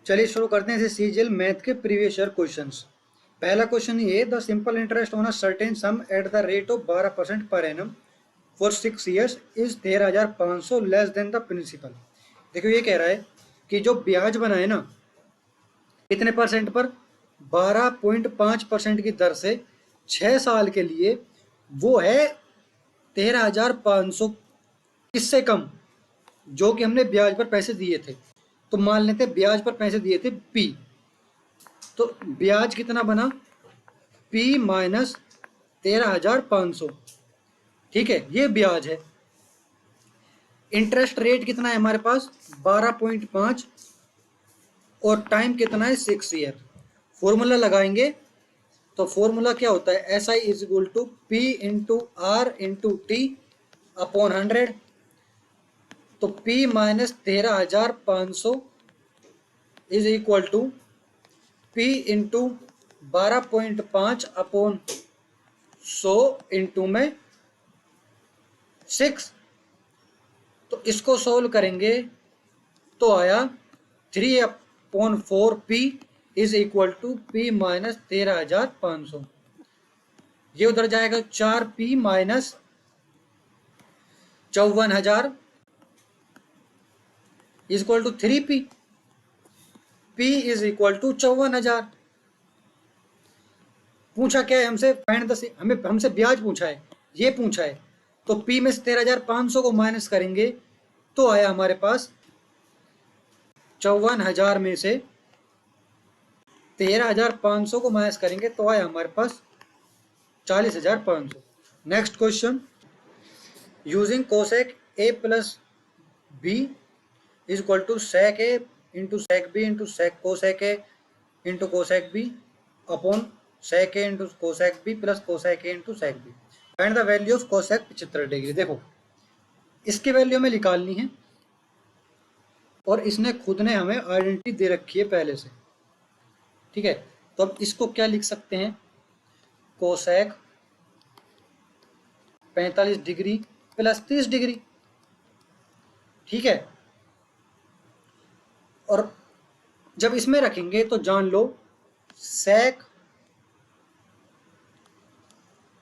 चलिए शुरू करते हैं इसे सीजीएल मैथ के प्रीवियस ईयर क्वेश्चंस। पहला क्वेश्चन ये, the simple interest on a certain sum at the rate of 12% per annum for 6 years is 13,500 less than the principal. देखो ये कह रहा है कि जो ब्याज बना है ना, कितने परसेंट पर, 12.5% की दर से 6 साल के लिए, वो है 13,500, किससे कम, जो कि हमने ब्याज पर पैसे दिए थे। तो मान लेते ब्याज पर पैसे दिए थे पी, तो ब्याज कितना बना, पी माइनस 13,500। ठीक है, ये ब्याज है। इंटरेस्ट रेट कितना है हमारे पास, 12.5, और टाइम कितना है, 6 ईयर। फॉर्मूला लगाएंगे तो फॉर्मूला क्या होता है, S I is equal to P into R into T upon 100। तो P minus 13,500 is equal to P into 12.5 upon 100 into में 6। तो इसको सोल्व करेंगे तो आया 3/4 P is equal to P minus 13,500। ये उधर जाएगा 4P minus 54,000 is equal to 3P। P is equal to 54,000। पूछा क्या है हमसे, फाइंड द, हमें हमसे ब्याज पूछा है, ये पूछा है। तो P में से 13,500 को माइनस करेंगे तो आया हमारे पास 54,000 में से 13,500 को माइनस करेंगे तो आया हमारे पास 40,500। Next question, using cosec A plus B is equal to sec A into sec B into sec cosec A into cosec B upon sec A into cosec B plus cosec A into sec B. Find the value of cosec 75 degree. देखो इसकी value हमें निकालनी है और इसने खुद ने हमें आइडेंटिटी दे रखी है पहले से। ठीक है, तो अब इसको क्या लिख सकते हैं, कोसेक 45 डिग्री प्लस 30 डिग्री। ठीक है, और जब इसमें रखेंगे तो जान लो सेक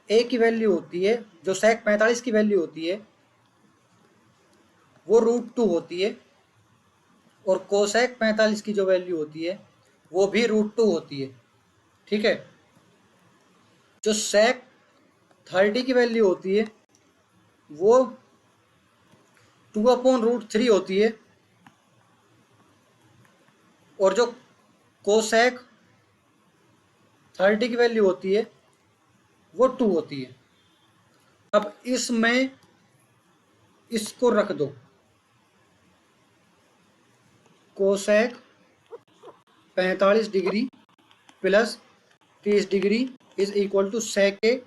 ए की वैल्यू होती है, जो सेक 45 की वैल्यू होती है वो √2 होती है, और कोसेक 45 की जो वैल्यू होती है वो भी √2 होती है। ठीक है, जो सेक 30 की वैल्यू होती है वो 2/√3 होती है, और जो कोसेक 30 की वैल्यू होती है वो 2 होती है। अब इसमें इसको रख दो, cosec 45 degree plus 30 degree is equal to sec A.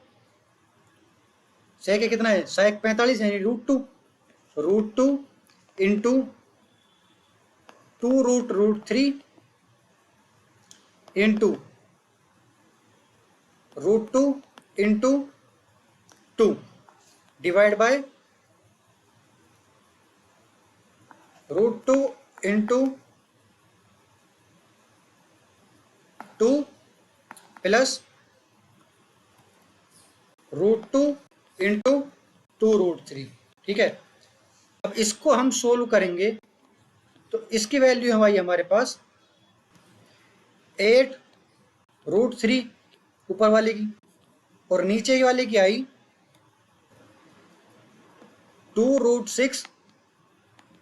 Sec A कितना है, सेक 45 यानी √2 into 2√3 into √2 into 2 divide by √2 into 2 plus √2 into 2√3। ठीक है, अब इसको हम सोल्व करेंगे तो इसकी वैल्यू आई हमारे पास 8√3 ऊपर वाले की, और नीचे वाले की आई 2√6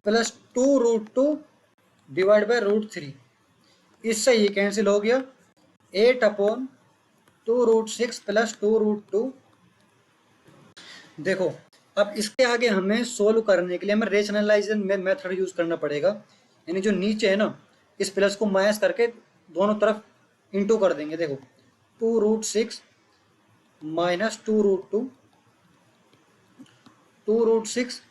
प्लस 2√2 डिवाइड बाय √3। इससे ये कैंसिल हो गया, 8/2√6 प्लस 2√2। देखो अब इसके आगे हमें सोल्व करने के लिए हमें रेशनलाइजेशन मेथड यूज करना पड़ेगा, यानी जो नीचे है ना इस प्लस को माइनस करके दोनों तरफ इंटू कर देंगे। देखो 2√6 माइनस 2√2, 2√6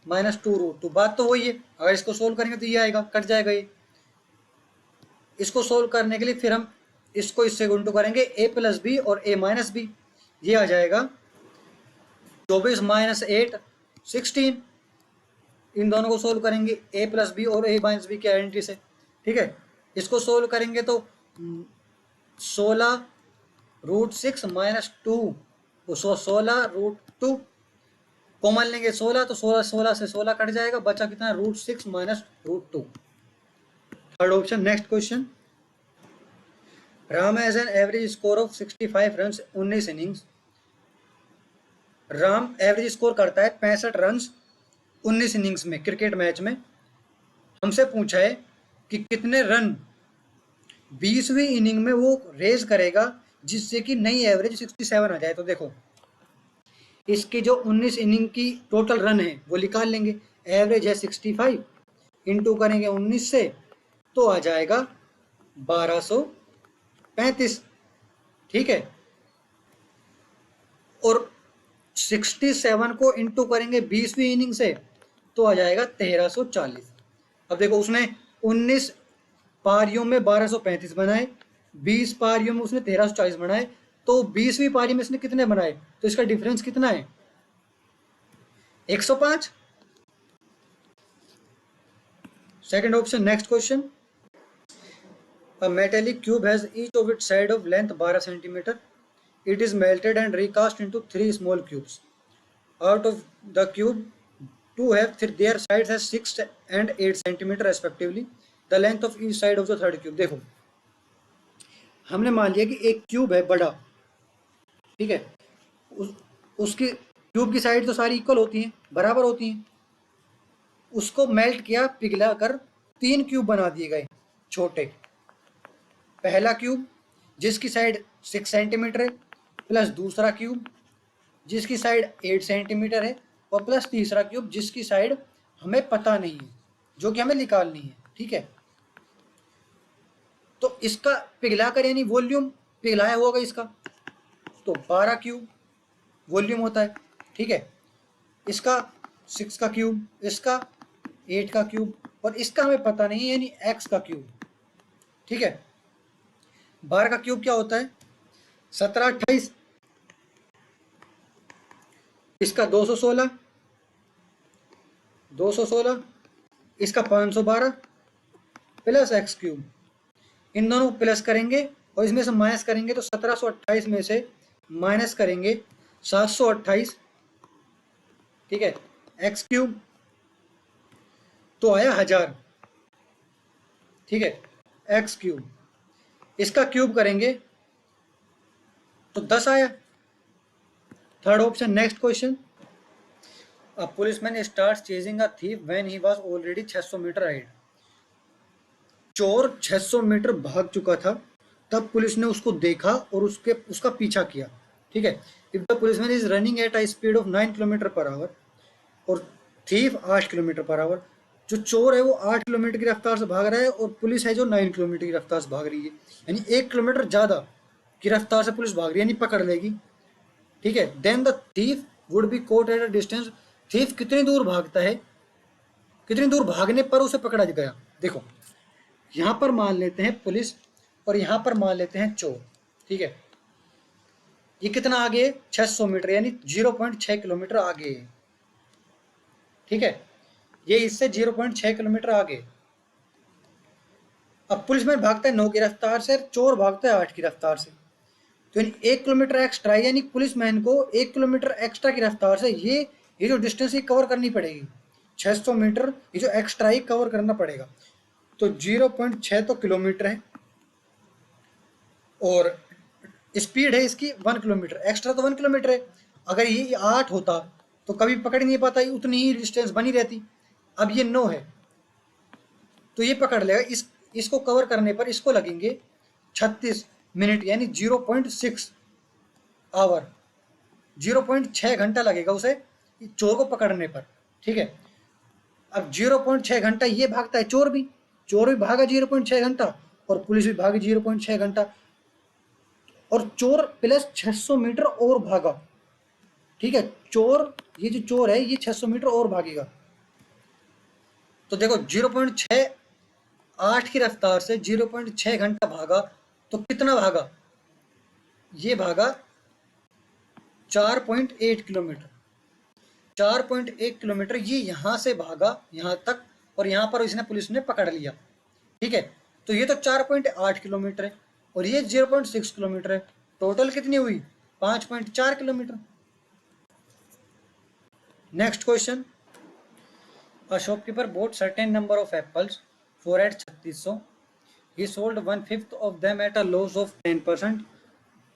माइनस 2√2, बात तो वही है। अगर इसको सोल्व करेंगे तो ये आएगा, कट जाएगा ये। इसको सोल्व करने के लिए फिर हम इसको इससे इंटू करेंगे, a प्लस बी और a माइनस बी, ये आ जाएगा 24 माइनस 8 16। इन दोनों को सोल्व करेंगे a प्लस बी और a माइनस बी की आइडेंटिटी से। ठीक है, इसको सोल्व करेंगे तो 16√6 माइनस 2, 16√2 कॉमन लेंगे 16, तो 16 से 16 कट जाएगा, बचा कितना √6 minus √2। Third option. Next question, Ram has an average score of 65 run 19 innings. Ram average score करता है 65 रन 19 इनिंग्स में, क्रिकेट मैच में। हमसे पूछा है कि कितने रन 20वीं इनिंग में वो रेज करेगा जिससे कि नई एवरेज 67 आ जाए। तो देखो इसकी जो 19 इनिंग की टोटल रन है वो निकाल लेंगे। एवरेज है 65, इंटू करेंगे 19 से, तो आ जाएगा 1235। ठीक है, और 67 को इंटू करेंगे 20वीं इनिंग से, तो आ जाएगा 1340। अब देखो उसने 19 पारियों में 1235 बनाए, 20 पारियों में उसने 1340 बनाए, तो 20वीं पारी में इसने कितने बनाए, तो इसका डिफरेंस कितना है 105। Second option. Next question, a metallic cube has each of its side of length 12 centimeter. It is melted and recast into 3 small cubes. Out of the cube, two have their sides as 6 and 8 centimeter respectively. The length of each side of the third cube. देखो हमने मान लिया कि एक cube है बड़ा, ठीक है, उसकी क्यूब की साइड तो सारी इक्वल होती हैं, बराबर होती हैं। उसको मेल्ट किया, पिघला कर 3 क्यूब बना दिए गए छोटे। पहला क्यूब जिसकी साइड 6 सेंटीमीटर है, प्लस दूसरा क्यूब जिसकी साइड 8 सेंटीमीटर है, और प्लस तीसरा क्यूब जिसकी साइड हमें पता नहीं है, जो कि हमें निकालनी है। ठीक है, तो इसका पिघला कर यानी वॉल्यूम पिघलाया होगा इसका, तो 12 क्यूब वॉल्यूम होता है। ठीक है, इसका 6 का क्यूब, इसका 8 का क्यूब, और इसका हमें पता नहीं है यानी x का क्यूब। ठीक है, 12 का क्यूब क्या होता है 17 28, इसका 216, इसका 512 प्लस x क्यूब। इन दोनों को प्लस करेंगे और इसमें से माइनस करेंगे, तो 1728 में से माइनस करेंगे 728। ठीक है, x क्यूब तो आया 1000। ठीक है, x क्यूब, इसका क्यूब करेंगे तो 10 आया। Third option. Next question, a policeman starts chasing a thief when he was already 600 metre ahead. चोर 600 मीटर भाग चुका था, तब पुलिस ने उसको देखा और उसका पीछा किया। ठीक है, if the policeman is running at a speed of 9 kilometre per hour और थीफ 8 किलोमीटर पर आवर। जो चोर है वो 8 किलोमीटर की रफ्तार से भाग रहा है और पुलिस है जो 9 किलोमीटर की रफ्तार से भाग रही है, यानी 1 किलोमीटर ज़्यादा की रफ्तार से पुलिस भाग रही है, यानी पकड़ लेगी। ठीक है, then the thief would be caught at a distance. Thief कितनी दूर भागता है, कितनी दूर भागने पर उसे पकड़ा गया। देखो यहाँ पर मान लेते हैं पुलिस और यहाँ पर मान लेते हैं चोर। ठीक है, ये कितना आगे है 600 मीटर, यानी 0.6 किलोमीटर आगे है। ठीक है, ये इससे 0.6 किलोमीटर आगे। अब पुलिसमैन भागता है 9 की रफ्तार से, चोर भागता है 8 की रफ्तार से, तो 1 किलोमीटर एक्स्ट्रा, यानी पुलिसमैन को 1 किलोमीटर एक्स्ट्रा की रफ्तार से ये जो डिस्टेंस ही कवर करनी पड़ेगी 600 मीटर, ये जो एक्स्ट्रा ही कवर करना पड़ेगा। तो 0.6 तो किलोमीटर है और स्पीड है इसकी 1 किलोमीटर, एक्स्ट्रा तो 1 किलोमीटर है। अगर ये 8 होता तो कभी पकड़ नहीं पाता, उतनी ही डिस्टेंस बनी रहती। अब ये 9 है तो ये पकड़ लेगा। इसको कवर करने पर इसको लगेंगे 36 मिनट, यानी 0.6 आवर, 0.6 घंटा लगेगा उसे चोर को पकड़ने पर। ठीक है, अब 0.6 घंटा ये भागता है, चोर भी भागा 0.6 घंटा और पुलिस भी भागी 0.6 घंटा, और चोर प्लस 600 मीटर और भागा। ठीक है, ये जो चोर है ये 600 मीटर और भागेगा। तो देखो 0.68 की रफ्तार से 0.6 घंटा भागा, तो कितना भागा, ये भागा 4.8 किलोमीटर। 4.1 किलोमीटर ये यहाँ से भागा यहाँ तक, और यहाँ पर इसने पुलिस ने पकड़ लिया। ठीक है, तो ये तो 4.8 किलोमीटर है और ये 0.6 किलोमीटर है, टोटल कितनी हुई 5.4 kilometre. Next question, a shopkeeper bought certain number of apples for at 3600. He sold 1/5 of them at a loss of 10%,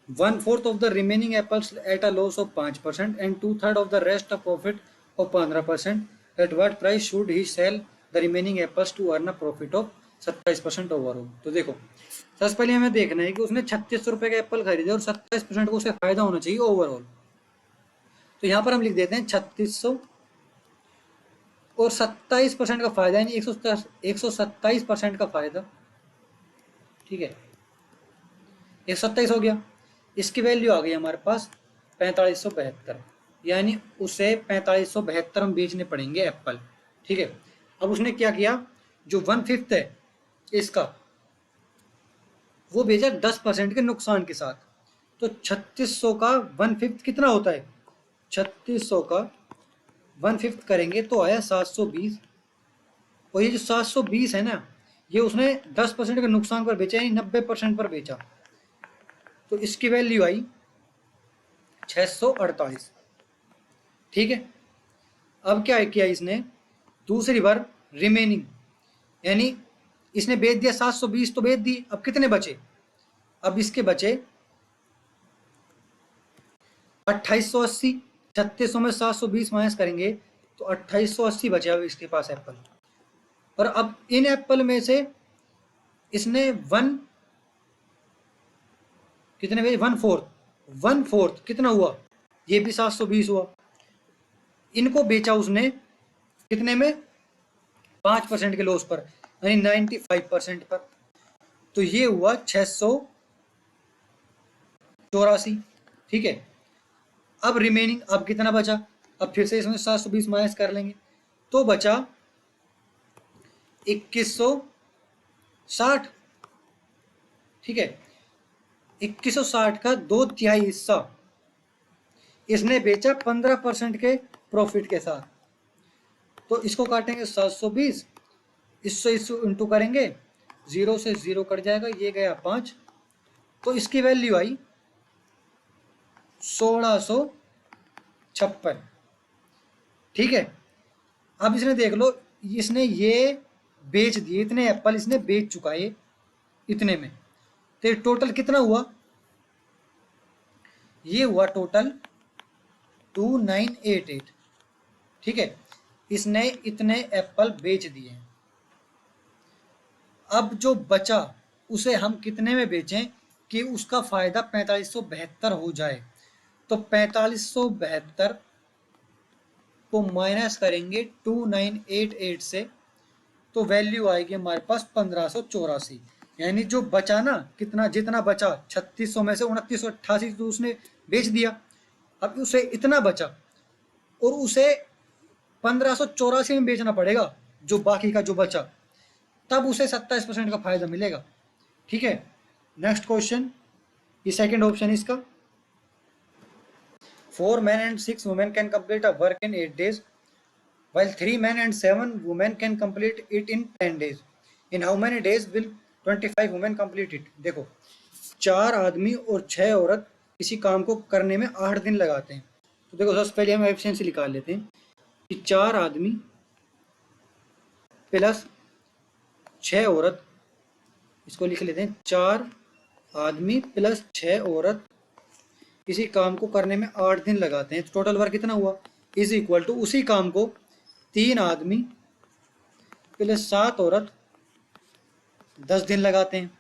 1/4 of the remaining apples at a loss of 5%, and 2/3 of the rest a profit of 15%. At what price should he sell the remaining apples to earn a profit of 27% overall? तो देखो, सबसे पहले हमें देखना है कि उसने 3600 रुपए के एप्पल खरीदे और 27% को उसे फायदा होना चाहिए ओवरऑल। तो यहाँ पर हम लिख देते हैं 3600 और 27% का फायदा, यानी 127% का फायदा। ठीक है, 127 हो गया, इसकी वैल्यू आ गई हमारे पास 4572, यानी उसे 4572 में बेचने पड़ेंगे एप्पल। ठीक है, अब उसने क्या किया, जो 1/5 है इसका वो बेचा 10% के नुकसान के साथ। तो 3600 का 1/5 कितना होता है, 3600 का 1/5 करेंगे तो आया 720, और ये जो 720 है ना, ये उसने 10% के नुकसान पर बेचा, यानी 90% पर बेचा, तो इसकी वैल्यू आई 648। ठीक है, अब क्या किया इसने, दूसरी बार रिमेनिंग, यानी इसने बेच दिया 720 तो बेच दी, अब कितने बचे, अब इसके बचे 2880। 3600 में 720 माइनस करेंगे तो 2880 बचे अब इसके पास एप्पल। और अब इन एप्पल में से इसने कितने बेचे, 1/4 कितना हुआ, ये भी 720 हुआ, इनको बेचा उसने कितने में, 5% के लॉस पर, यानी 95% पर, तो ये हुआ 684। ठीक है, अब रिमेनिंग, अब कितना बचा, अब फिर से इसमें 720 माइनस कर लेंगे तो बचा 2160। ठीक है, 2160 का 2/3 हिस्सा इसने बेचा 15% के प्रॉफिट के साथ। तो इसको काटेंगे 720, इससे इंटू करेंगे, 0 से 0 कट जाएगा, ये गया 5, तो इसकी वैल्यू आई 1656। ठीक है, अब इसने देख लो, इसने ये बेच दिए, इतने एप्पल इसने बेच चुका है इतने में, तो टोटल कितना हुआ, ये हुआ टोटल 2988। ठीक है, इसने इतने एप्पल बेच दिए। अब जो बचा उसे हम कितने में बेचें कि उसका फायदा 4572 हो जाए, तो 4572 को माइनस करेंगे 2988 से, तो वैल्यू आएगी हमारे पास 1584। यानी जो बचा ना, कितना जितना बचा 3600 में से 2988 तो उसने बेच दिया, अब उसे इतना बचा और उसे 1584 में बेचना पड़ेगा जो बाकी का जो बचा, तब उसे 27% का फायदा मिलेगा। ठीक है, नेक्स्ट क्वेश्चन, ये सेकंड ऑप्शन इसका, 4 men and 6 women can complete a work in 8 days, while 3 men and 7 women can complete it in 10 days. In how many days will 25 women complete it? देखो, 4 आदमी और 6 औरत किसी काम को करने में 8 दिन लगाते हैं। तो देखो, सबसे पहले हम एफिशिएंसी निकाल लेते हैं कि 4 आदमी प्लस 6 औरत, इसको लिख लेते हैं 4 आदमी प्लस 6 औरत किसी काम को करने में 8 दिन लगाते हैं, तो टोटल वर्क कितना हुआ, इज इक्वल टू उसी काम को 3 आदमी प्लस 7 औरत 10 दिन लगाते हैं।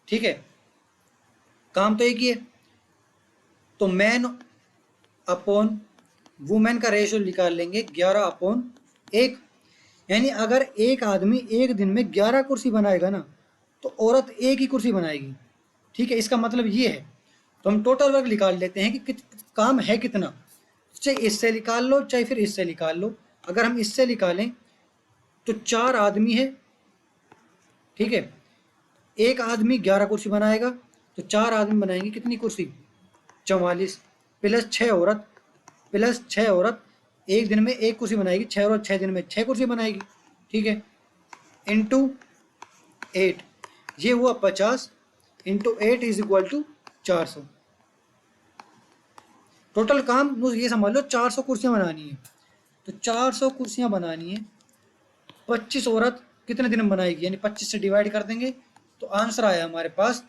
ठीक है, काम तो एक ही है, तो मैन अपॉन वुमेन का रेशियो निकाल लेंगे 11/1, यानी अगर एक आदमी एक दिन में 11 कुर्सी बनाएगा ना, तो औरत एक ही कुर्सी बनाएगी। ठीक है, इसका मतलब ये है, तो हम टोटल वर्क निकाल लेते हैं कि काम है कितना, चाहे इससे निकाल लो चाहे फिर इससे निकाल लो। अगर हम इससे निकालें तो 4 आदमी है, ठीक है, एक आदमी 11 कुर्सी बनाएगा, तो 4 आदमी बनाएंगे कितनी कुर्सी, 44, प्लस 6 औरत एक दिन में एक कुर्सी बनाएगी, 6 औरत 6 दिन में 6 कुर्सी बनाएगी। ठीक है, इंटू 8, ये हुआ 50 into 8 is equal to 400। Total काम ये समझ लो 400 कुर्सियां बनानी है, तो 400 कुर्सियां बनानी है, 25 औरत कितने दिन में बनाएगी, यानी 25 से डिवाइड कर देंगे तो आंसर आया हमारे पास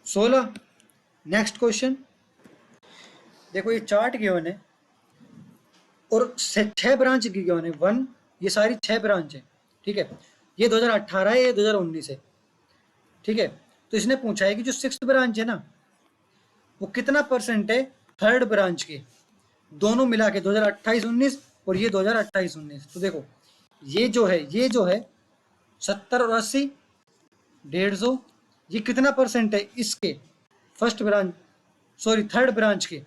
16। नेक्स्ट क्वेश्चन देखो, ये चार्ट गिवन है और 6 ब्रांच गिवन है, 1, ये सारी 6 ब्रांच है, ठीक है। ये 2018 है, ये 2019 है, ठीक है। तो इसने पूछा है कि जो 6th ब्रांच है ना, वो कितना परसेंट है थर्ड ब्रांच के, दोनों मिला के 2028-19 और ये 2028-19। तो देखो ये जो है 70 और 80, 150, ये कितना परसेंट है इसके first branch, sorry third branch के।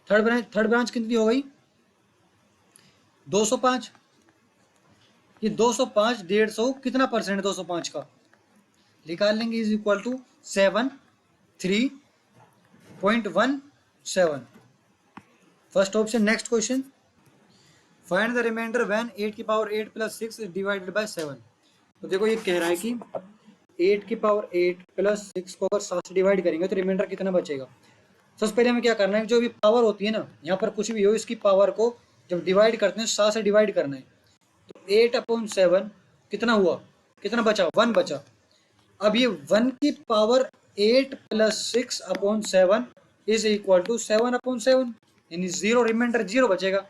थर्ड ब्रांच कितनी हो गई 205, ये 205 150 कितना परसेंट है 205 का, निकाल लेंगे, is equal to 73.17। First option. Next question, find the reminder when 8 की power 8 plus 6 is divided by 7। तो देखो ये कह रहा है कि 8 की पावर 8 प्लस 6 को अगर 7 से डिवाइड करेंगे तो रिमाइंडर कितना बचेगा। सबसे पहले हमें क्या करना है, जो भी पावर होती है ना, यहाँ पर कुछ भी हो, इसकी पावर को जब डिवाइड करते हैं 7 से डिवाइड करना है, तो 8/7 कितना हुआ, कितना बचा, 1 बचा। अब ये 1 की power 8 plus 6/7 is equal to 7/7, यानी 0, रिमाइंडर 0 बचेगा।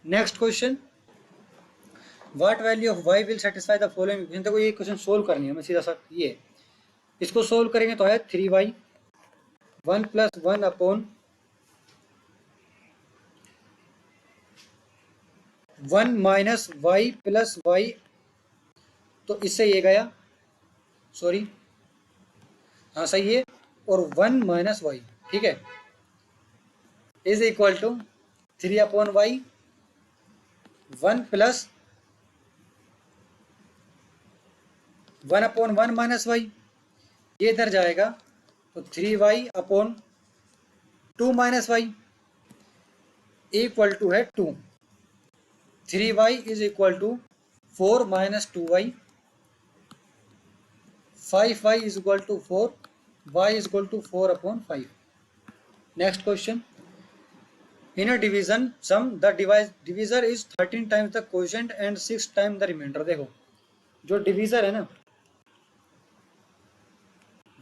Next question, what value of y will satisfy the following. देखो ये क्वेश्चन सोल्व करनी है हमें, सीधा सा ये है। इसको सोल्व करेंगे तो है 3y 1 + 1/1 minus y plus y, तो इससे ये गया, सॉरी हाँ सही है, और 1 माइनस y, ठीक है, is equal to 3/y 1 plus 1/1 minus y, ये इधर जाएगा तो 3y/2 minus y equal to है 2। 3y is equal to 4 minus 2y, 5y is equal to 4, y is equal to 4/5। Next question, in a division sum the divisor is 13 times the quotient and 6 times the reminder. देखो जो divisor है ना,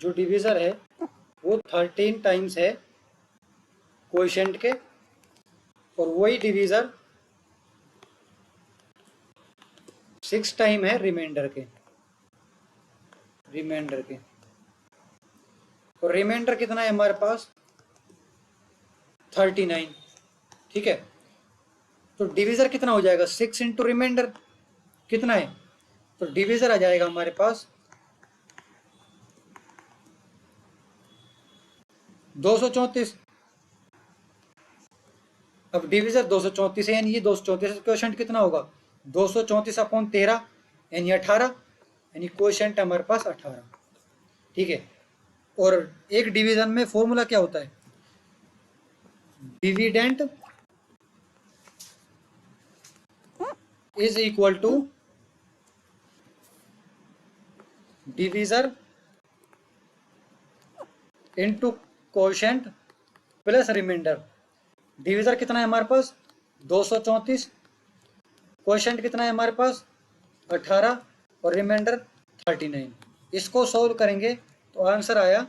जो divisor है वो 13 times है quotient के, और वही डिवीजर 6 टाइम है रिमाइंडर के, और रिमाइंडर कितना है हमारे पास 39, ठीक है। तो डिवीजर कितना हो जाएगा 6 इंटू रिमाइंडर कितना है, तो डिवीजर आ जाएगा हमारे पास 234। अब डिवीजर 234 है, यानी ये 234, क्वोशिएंट कितना होगा 234/13 यानी 18, यानी क्वोशिएंट हमारे पास 18, ठीक है। और एक डिवीजन में फॉर्मूला क्या होता है, dividend is equal to divisor into quotient plus reminder. Divisor कितना है हमारे पास 234, क्वोशिएंट कितना है हमारे पास 18 और रिमाइंडर 39। इसको सोल्व करेंगे तो आंसर आया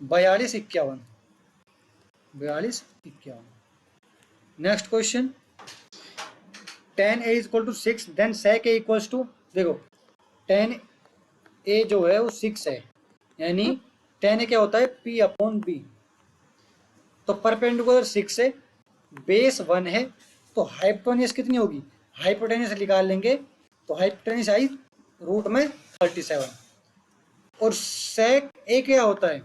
4251। Next question, tan a equal to 6 then sec a equals to, देखो tan a जो है वो 6 है, यानी tan a क्या होता है p/b, तो परपेंडिकुलर 6 है, बेस 1 है, तो हाइपोटेन्यूज कितनी होगी, हाइपोटेन्यूज निकाल लेंगे तो हाइपोटेन्यूज आई रूट में 37, और sec a क्या होता है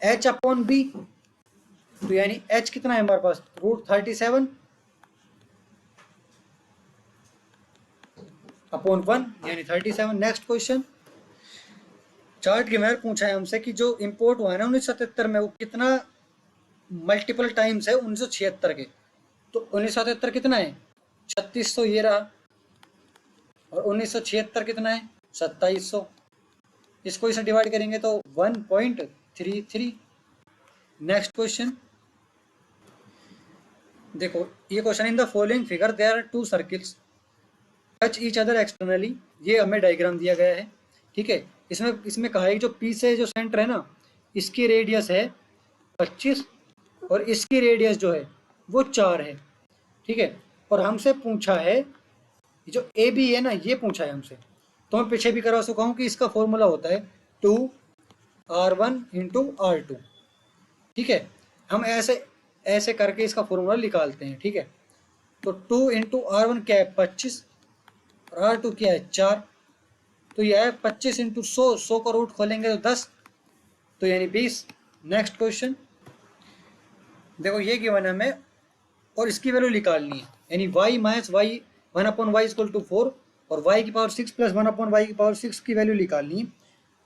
h/b, तो यानी h कितना है हमारे पास √37/1, यानी 37। नेक्स्ट क्वेश्चन, चार्ट के मैंने पूछा है हमसे कि जो इंपोर्ट हुआ है ना 1977 में, वो कितना मल्टीपल टाइम्स है 1976 के। तो 1977 कितना है 3600 ये रहा, और 1976 कितना है 2700। इसको इसे डिवाइड करेंगे तो 1.33। नेक्स्ट क्वेश्चन देखो, ये question, in the following figure there are two circles touch each other externally. ये हमें डायग्राम दिया गया है, ठीक है। इसमें इसमें कहा है कि जो पी से जो सेंटर है ना, इसकी रेडियस है 25 और इसकी रेडियस जो है वो 4 है, ठीक है। और हमसे पूछा है जो ए बी है ना, ये पूछा है हमसे। तो मैं पीछे भी करा चुका हूँ कि इसका फॉर्मूला होता है 2r1 × r2, ठीक है। हम ऐसे ऐसे करके इसका फॉर्मूला निकालते हैं, ठीक है। तो 2 × r1 क्या है 25 और r2 क्या है 4। तो यह है 25 × 100, 100 का रूट खोलेंगे तो 10, तो यानी 20। नेक्स्ट क्वेश्चन देखो, ये गिवन है हमें और इसकी वैल्यू निकालनी है, यानी y माइनस वाई 1/y = 4 और y की पावर 6 + 1/y की पावर 6 की वैल्यू निकालनी है।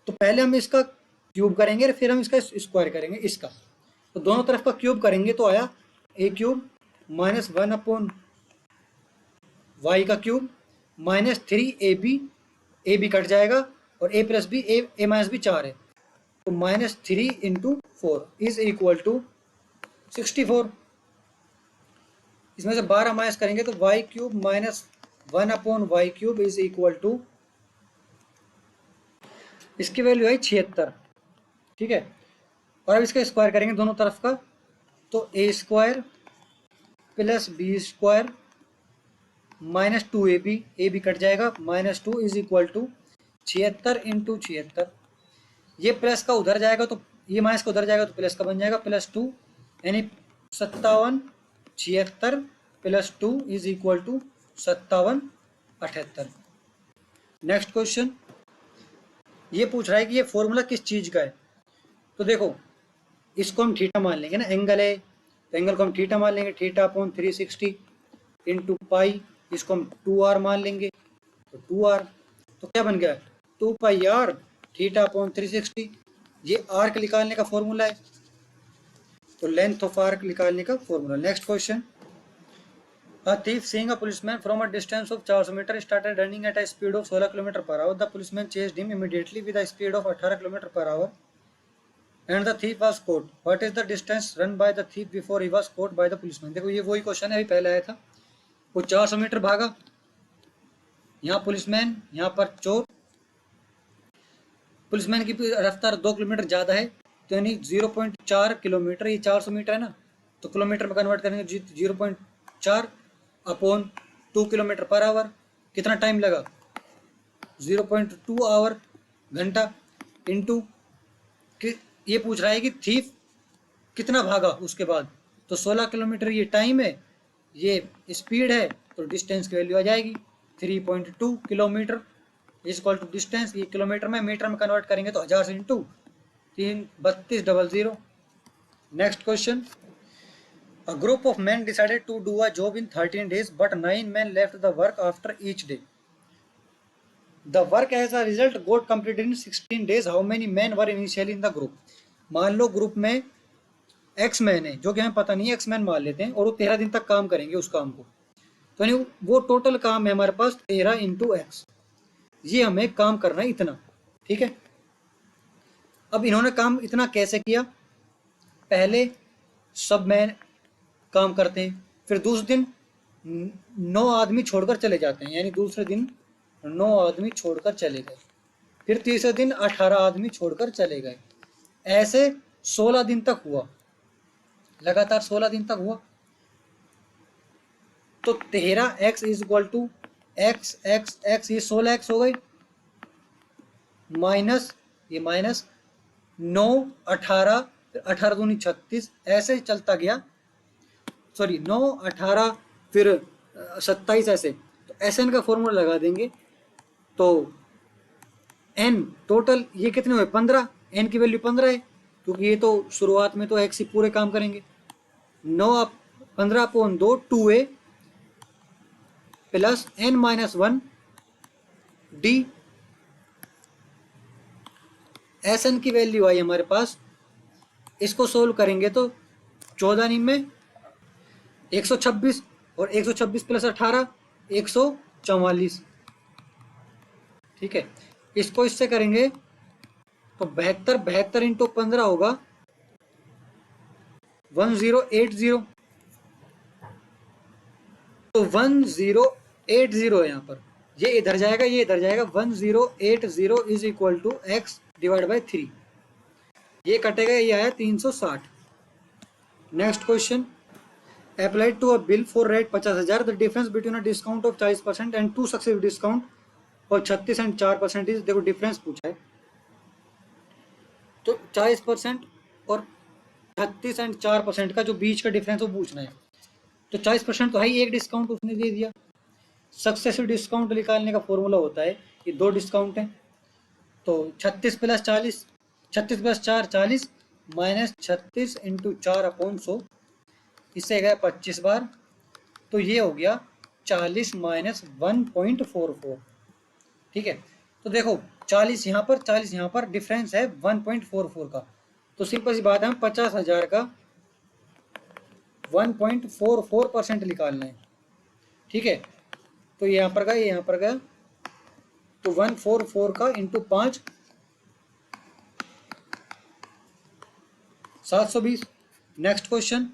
तो पहले हम इसका क्यूब करेंगे, फिर हम इसका स्क्वायर करेंगे इसका। तो दोनों तरफ का क्यूब करेंगे तो आया a³ माइनस 1/y का cube minus 3ab, ab cut जाएगा और a + b, a minus b 4 है, तो -3 × 4 = 64। इसमें से 12 माइनस करेंगे तो y³ माइनस 1/y³ = इसकी वैल्यू है 76, ठीक है। और अब इसका स्क्वायर करेंगे दोनों तरफ का, तो a² + b² minus 2ab, ab cut जाएगा, -2 = 76 × 76। ये प्लस का उधर जाएगा तो ये माइनस का उधर जाएगा तो प्लस का बन जाएगा, +2 यानी 57, 76 + 2 = 57, 78। नेक्स्ट क्वेश्चन ये पूछ रहा है कि ये फॉर्मूला किस चीज का है। तो देखो, इसको हम थीटा मान लेंगे ना, एंगल है तो एंगल को हम थीटा मान लेंगे, θ/360 × पाई। इसको हम 2r मान लेंगे तो 2r, तो क्या बन गया 2πr θ/360। ये आर्क निकालने का फॉर्मूला है, तो लेंथ ऑफ आर्क निकालने का formula. Next question, A thief seeing a policeman from a distance of 400 meters started running at a speed of 16 km/h. The policeman chased him immediately with a speed of 18 km/h and the thief was caught. What is the distance run by the thief before he was caught by the policeman? देखो, ये वही question है, अभी पहले आया था। वो 400 metre भागा, यहाँ पुलिसमैन, यहाँ पर चोर। पुलिसमैन की रफ्तार 2 किलोमीटर ज़्यादा है, तो यानी 0.4 किलोमीटर, ये 400 मीटर है ना, तो किलोमीटर में कन्वर्ट करेंगे 0.4 / 2 km/h। कितना टाइम लगा 0.2 आवर, घंटा, इंटू ये पूछ रहा है कि थीफ कितना भागा उसके बाद, तो 16 किलोमीटर ये टाइम है, ये स्पीड है, तो डिस्टेंस की वैल्यू आ जाएगी 3.2 किलोमीटर = डिस्टेंस। ये किलोमीटर में, मीटर में कन्वर्ट करेंगे तो 1000 से into 3200। Next question, A group of men decided to do a job in 13 days, but 9 men left the work after each day. The work as a result got completed in 16 days. How many men were initially in the group? मान लो group में x man है, जो कि हमें पता नहीं है, x man मान लेते हैं, और वो 13 दिन तक काम करेंगे उस काम को। तो यानी वो टोटल काम है हमारे पास 13 × x। ये हमें काम करना है इतना, ठीक है। अब इन्होंने काम इतना कैसे किया, पहले सब मैन काम करते हैं, फिर दूसरे दिन 9 आदमी छोड़कर चले जाते हैं, यानी दूसरे दिन 9 आदमी छोड़कर चले गए, फिर तीसरे दिन 18 आदमी छोड़कर चले गए। ऐसे 16 दिन तक हुआ, लगातार 16 दिन तक हुआ। तो 13x = x x x, ये 16x हो गई, माइनस ये माइनस 9 18, फिर 18 दूनी 36, ऐसे ही चलता गया। सॉरी 9 18 फिर 27, ऐसे। तो SN का फॉर्मूला लगा देंगे, तो N टोटल ये कितने हुए 15, N की वैल्यू 15 है, क्योंकि ये तो शुरुआत में तो x ही पूरे काम करेंगे। 9 15/2 2a plus n-1 d। SN की वैल्यू आई हमारे पास, इसको सोल्व करेंगे तो 14 नीम में 126 और 126 प्लस 18 144। ठीक है, इसको इससे करेंगे तो 72 इंटू 15 होगा 1080। तो 1080 है यहाँ पर, ये इधर जाएगा ये इधर जाएगा, 1080 is equal to X divide by 3, ये कटेगा, ये आया 360। Next question, applied to a bill for rate 50,000, the difference between a discount of 40% and two successive discount और 36 एंड 4%। देखो डिफरेंस पूछा है तो 40% और 36 एंड 4% का जो बीच का डिफरेंस वो पूछना है। तो 40% तो है ही, एक डिस्काउंट उसने दे दिया। सक्सेसिव डिस्काउंट निकालने का फॉर्मूला होता है कि दो डिस्काउंट हैं, तो 36 प्लस 40, 36 प्लस 4 40 माइनस 36 इंटू 4/100, इससे गया 25 बार, तो ये हो गया 40 माइनस 1.44। ठीक है, तो देखो 40 यहाँ पर 40 यहाँ पर, डिफरेंस है 1.44 का, तो सिंपल सी बात है, हम 50,000 का 1.44% निकालना है। ठीक है, तो ये यहाँ पर गया, ये यहाँ पर गया, तो 144 का into 5 720। Next question,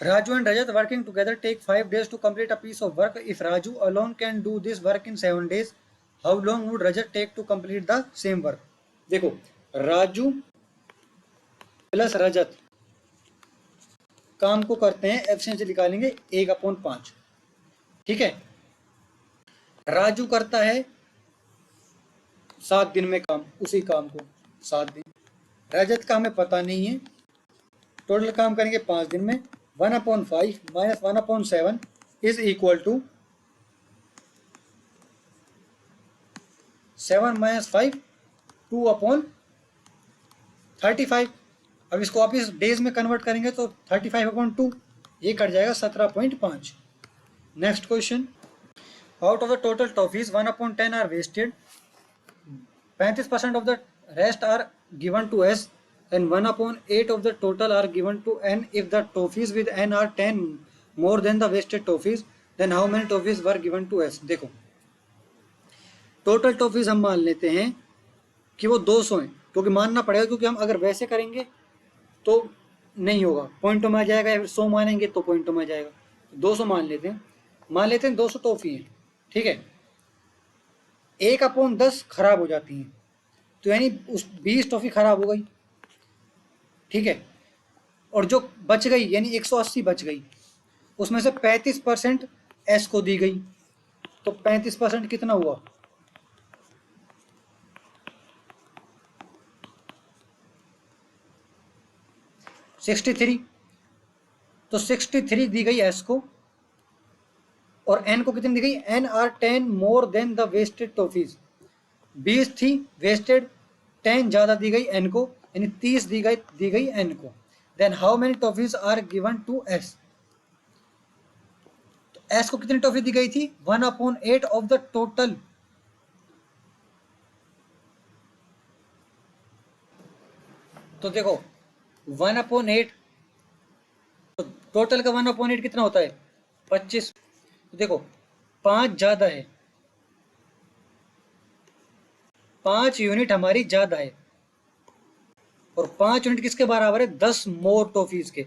Raju and Rajat working together take 5 days to complete a piece of work. If Raju alone can do this work in 7 days, how long would Rajat take to complete the same work? देखो Raju plus रजत काम को करते हैं, efficiency निकालेंगे 1/5। ठीक है, राजू करता है 7 दिन में काम, उसी काम को 7 दिन। रजत का हमें पता नहीं है, टोटल काम करेंगे 5 दिन में। 1/5 minus 1/7 is equal to 7 minus 5 2/35। अब इसको वापिस डेज में कन्वर्ट करेंगे तो 35/2, ये कट जाएगा 17.5। Next question, out of the total toffees 1/10 are wasted, 35% of the rest are given to S and 1/8 of the total are given to n. If the toffees with n are 10 more than the wasted toffees, then how many toffees were given to s? देखो total toffees हम मान लेते हैं कि वो 200 हैं, क्योंकि मानना पड़ेगा, क्योंकि हम अगर वैसे करेंगे तो नहीं होगा, पॉइंटों में आ जाएगा, या फिर 100 मानेंगे तो पॉइंटों में आ जाएगा। 200 मान लेते हैं, 200 टॉफी हैं। ठीक है, 1/10 खराब हो जाती हैं, तो यानी उस 20 टॉफी खराब हो गई। ठीक है, और जो बच गई यानी 180 बच गई, उसमें से 35% एस को दी गई, तो 35% कितना हुआ? 63। तो 63 दी गई एस को, और एन को कितनी दी गई? N are 10 more than the wasted toffees. 20 थी वेस्टेड, 10 ज़्यादा दी गई एन को, यानी 30 दी गई एन को। Then how many toffees are given to S? तो एस को कितनी टॉफी दी गई थी? 1/8 ऑफ द टोटल। तो देखो 1/8, तो टोटल का 1/8 कितना होता है? 25। तो देखो 5 ज्यादा है, 5 यूनिट हमारी ज्यादा है, और 5 यूनिट किसके बराबर है? 10 मोर टॉफीज के।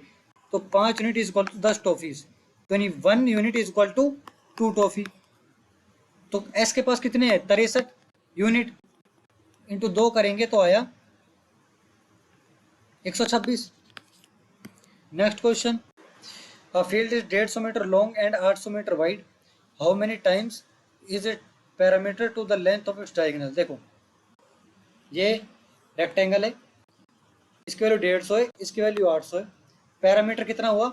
तो 5 unit is equal to 10 toffees, तो यानी 1 unit is equal to 2 toffee. तो एस के पास कितने हैं? 63 यूनिट, इंटू 2 करेंगे तो आया 126। Next question, a field is 150 metre long and 800 metre wide, how many times is it parameter to the length of its diagonal? देखो ये रेक्टेंगल है, इसकी वैल्यू 150 है, इसकी वैल्यू 800 है, पैरामीटर कितना हुआ?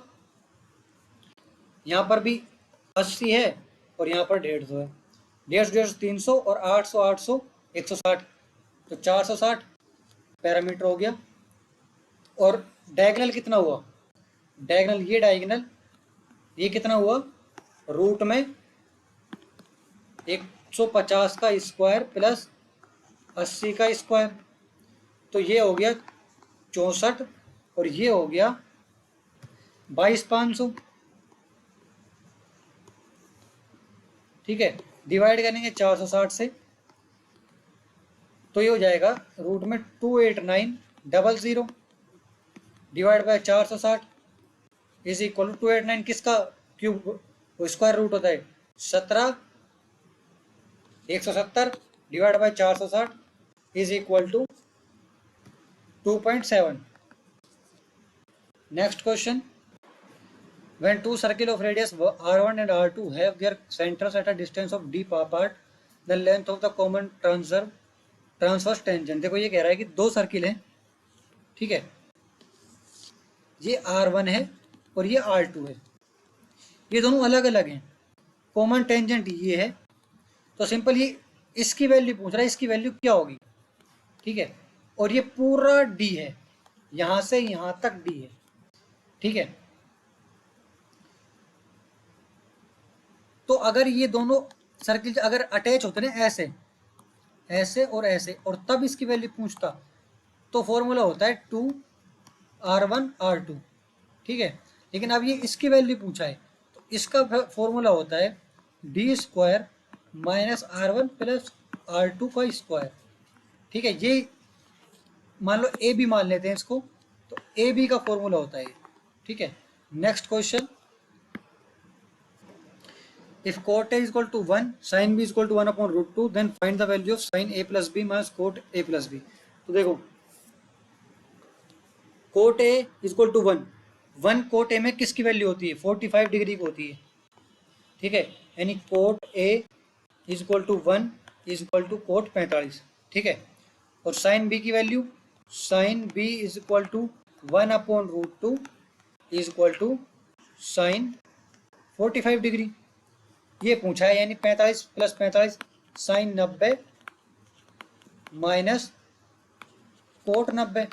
यहाँ पर भी 80 है और यहाँ पर 150 है, 150 300 और 800 160, तो 460 पैरामीटर हो गया। और डायगोनल कितना हुआ? डायगोनल ये कितना हुआ? रूट में 150 का स्क्वायर प्लस 80 का स्क्वायर, तो ये हो गया 64 और ये हो गया 22,500। ठीक है, डिवाइड करेंगे 460 से तो ये हो जाएगा रूट में 28900 divide by 460 is equal to 289 किसका क्यूब स्क्वायर रूट होता है 17 170 divide by 460 is equal to 2.7। Next question, when two circle of radius r1 and r2 have their centers at a distance of d apart, the length of the common transverse tangent। देखो ये कह रहा है कि दो circle हैं, ठीक है, ये r1 है और ये r2 है, ये दोनों अलग अलग हैं, कॉमन टेंजेंट ये है, तो सिंपल ये इसकी वैल्यू पूछ रहा है, इसकी वैल्यू क्या होगी, ठीक है, और ये पूरा d है, यहां से यहां तक d है, ठीक है। तो अगर ये दोनों सर्किल अगर अटैच होते ना ऐसे ऐसे और ऐसे और तब इसकी वैल्यू पूछता तो फॉर्मूला होता है 2r1 r2, ठीक है, लेकिन अब ये इसकी वैल्यू पूछा है तो इसका फॉर्मूला होता है d square minus r1 plus r2 का स्क्वायर, ठीक है। ये मान लो ए बी मान लेते हैं इसको, तो ए बी का फॉर्मूला होता है, ठीक है। Next question, if cot A is equal to 1, sin B is equal to 1 upon root 2, then find the value of sin A plus B minus cot A plus B। तो देखो cot A is equal to 1 cot A में किसकी value होती है 45 degree की होती है, ठीक है, यानी cot A is equal to 1 is equal to cot 45, ठीक है। और sin B की value sin B is equal to 1 upon root 2 is equal to sin 45 degree, ये पूछा है, यानी 45 प्लस 45 साइन 90 माइनस कोट 90,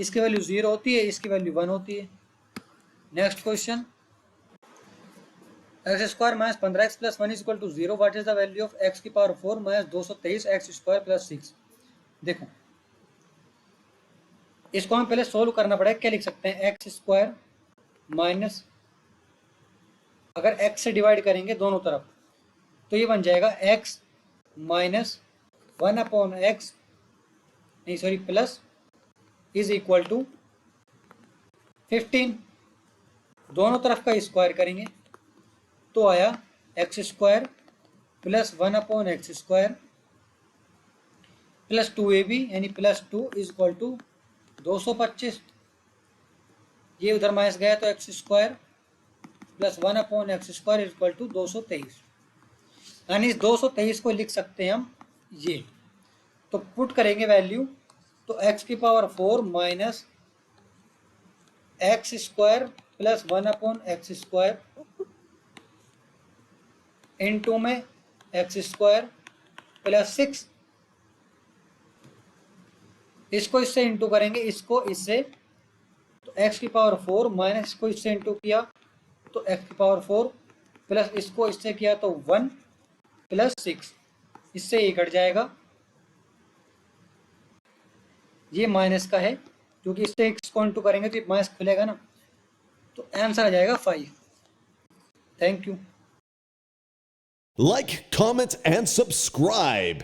इसकी वैल्यू 0 होती है, इसकी वैल्यू 1 होती है। Next question, X square minus 15x plus 1 is equal to 0, what is the value of x की power 4 minus 223 X square plus 6। देखो इसको हम पहले सोल्व करना पड़ेगा, क्या लिख सकते हैं, एक्स स्क्वायर माइनस, अगर x से डिवाइड करेंगे दोनों तरफ तो ये बन जाएगा x माइनस 1 अपॉन एक्स, नहीं sorry plus is equal to 15, दोनों तरफ का स्क्वायर करेंगे तो आया X square plus 1 upon X square plus 2ab यानी प्लस 2 इज इक्वल टू 225, ये उधर माइनस गया तो X square plus 1 upon X square is equal to 223, यानी इस 223 को लिख सकते हैं हम ये, तो पुट करेंगे वैल्यू तो x की power 4 minus x square plus 1 upon X square into में एक्स स्क्वायर प्लस 6, इसको इससे इंटू करेंगे, इसको इससे, तो x की पावर 4 माइनस इसको इससे इंटू किया तो x की पावर 4 प्लस इसको इससे किया तो 1 प्लस 6, इससे ये कट जाएगा, ये माइनस का है क्योंकि इससे x को इंटू करेंगे तो माइनस खुलेगा ना, तो आंसर आ जाएगा 5। Thank you. Like, comment, and subscribe.